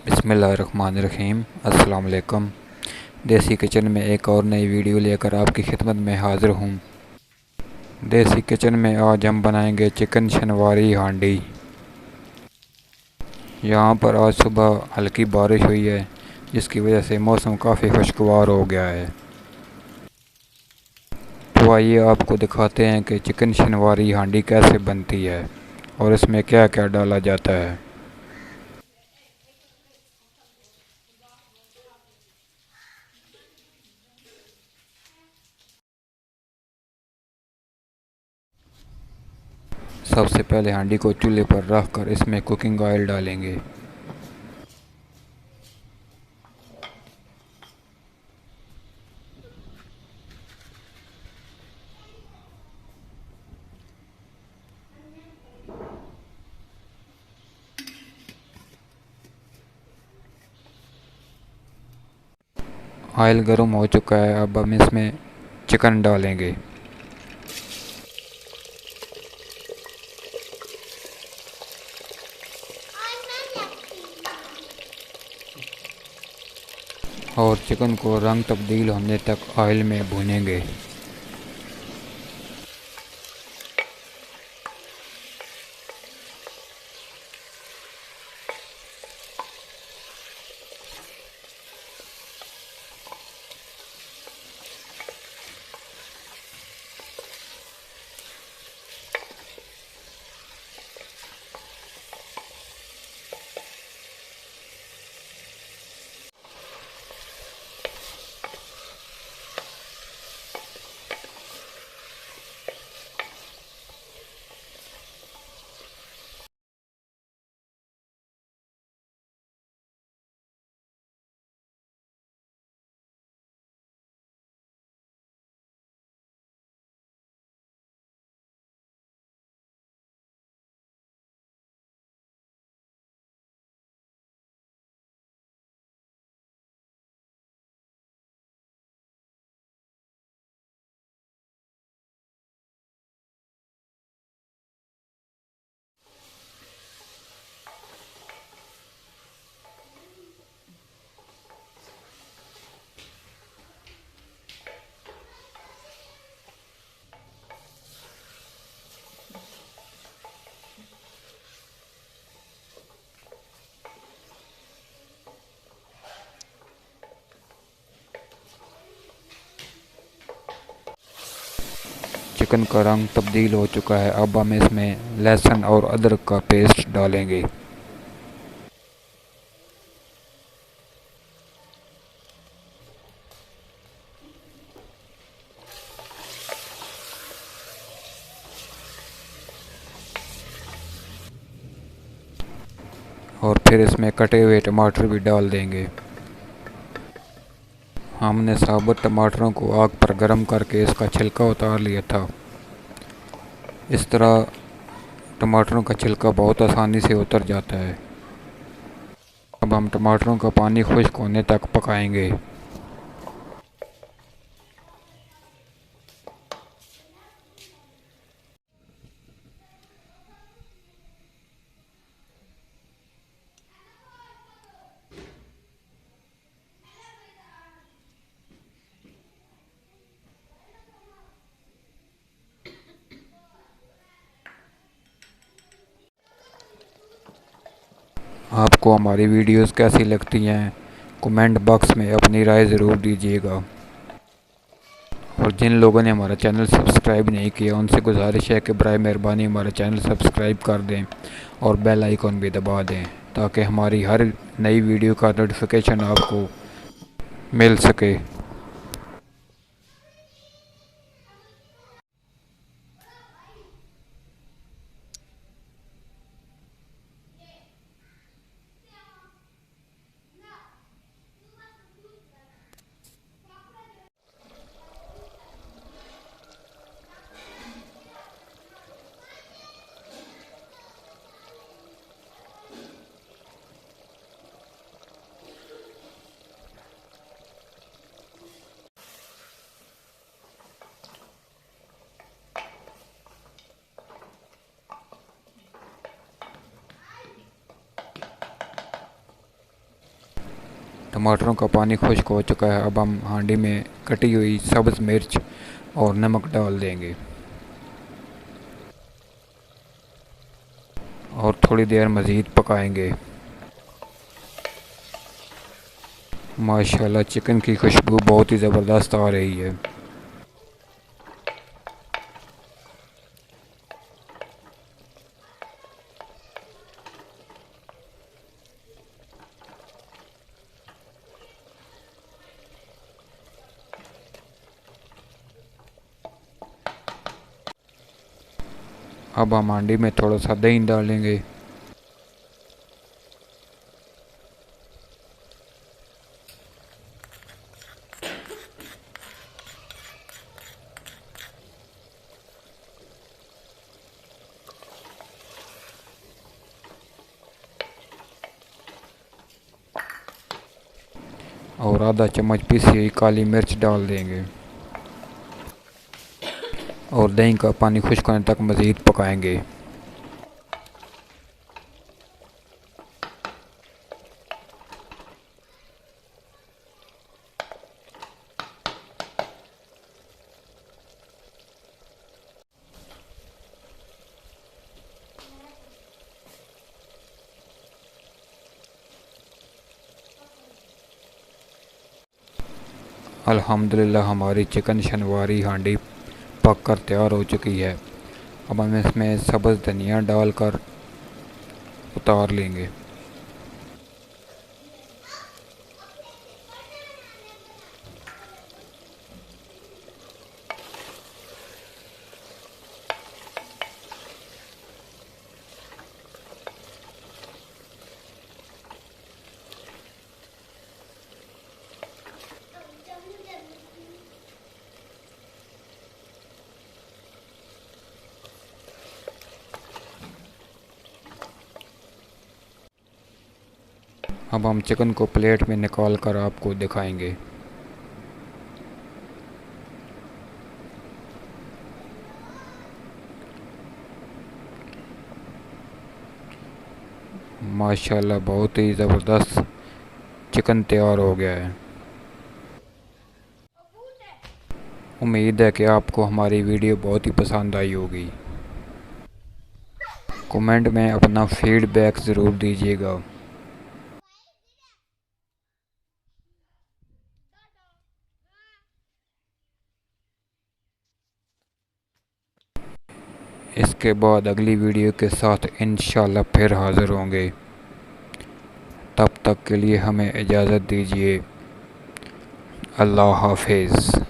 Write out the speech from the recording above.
बिस्मिल्लाहिर्रहमानिर्रहीम। अस्सलाम वालेकुम। देसी किचन में एक और नई वीडियो लेकर आपकी खिदमत में हाज़िर हूँ। देसी किचन में आज हम बनाएंगे चिकन शनवारी हांडी। यहाँ पर आज सुबह हल्की बारिश हुई है, जिसकी वजह से मौसम काफ़ी खुशगवार हो गया है। तो आइए आपको दिखाते हैं कि चिकन शनवारी हांडी कैसे बनती है और इसमें क्या क्या डाला जाता है। सबसे पहले हांडी को चूल्हे पर रख कर इसमें कुकिंग ऑयल डालेंगे। ऑयल गर्म हो चुका है, अब हम इसमें चिकन डालेंगे। और चिकन को रंग तब्दील होने तक ऑयल में भूनेंगे। चिकन का रंग तब्दील हो चुका है, अब हम इसमें लहसुन और अदरक का पेस्ट डालेंगे। और फिर इसमें कटे हुए टमाटर भी डाल देंगे। हमने साबुत टमाटरों को आग पर गर्म करके इसका छिलका उतार लिया था। इस तरह टमाटरों का छिलका बहुत आसानी से उतर जाता है। अब हम टमाटरों का पानी खुश्क होने तक पकाएंगे। आपको हमारी वीडियोस कैसी लगती हैं, कमेंट बॉक्स में अपनी राय ज़रूर दीजिएगा। और जिन लोगों ने हमारा चैनल सब्सक्राइब नहीं किया, उनसे गुजारिश है कि बराए मेहरबानी हमारा चैनल सब्सक्राइब कर दें और बेल आइकॉन भी दबा दें, ताकि हमारी हर नई वीडियो का नोटिफिकेशन आपको मिल सके। टमाटरों का पानी खुश्क हो चुका है। अब हम हांडी में कटी हुई सब्ज़ मिर्च और नमक डाल देंगे और थोड़ी देर मज़ीद पकाएंगे। माशाल्लाह चिकन की खुशबू बहुत ही ज़बरदस्त आ रही है। अब हम हांडी में थोड़ा सा दही डालेंगे और आधा चम्मच पीसी हुई काली मिर्च डाल देंगे और दही का पानी खुश्क होने तक मज़ीद पकाएंगे। अल्हम्दुलिल्लाह हमारी चिकन शनवारी हांडी पक कर तैयार हो चुकी है। अब हम इसमें सब्ज़ धनिया डालकर उतार लेंगे। अब हम चिकन को प्लेट में निकाल कर आपको दिखाएंगे। माशाल्लाह बहुत ही ज़बरदस्त चिकन तैयार हो गया है। उम्मीद है कि आपको हमारी वीडियो बहुत ही पसंद आई होगी। कमेंट में अपना फीडबैक ज़रूर दीजिएगा। इसके बाद अगली वीडियो के साथ इंशाल्लाह फिर हाज़िर होंगे। तब तक के लिए हमें इजाज़त दीजिए। अल्लाह हाफ़िज़।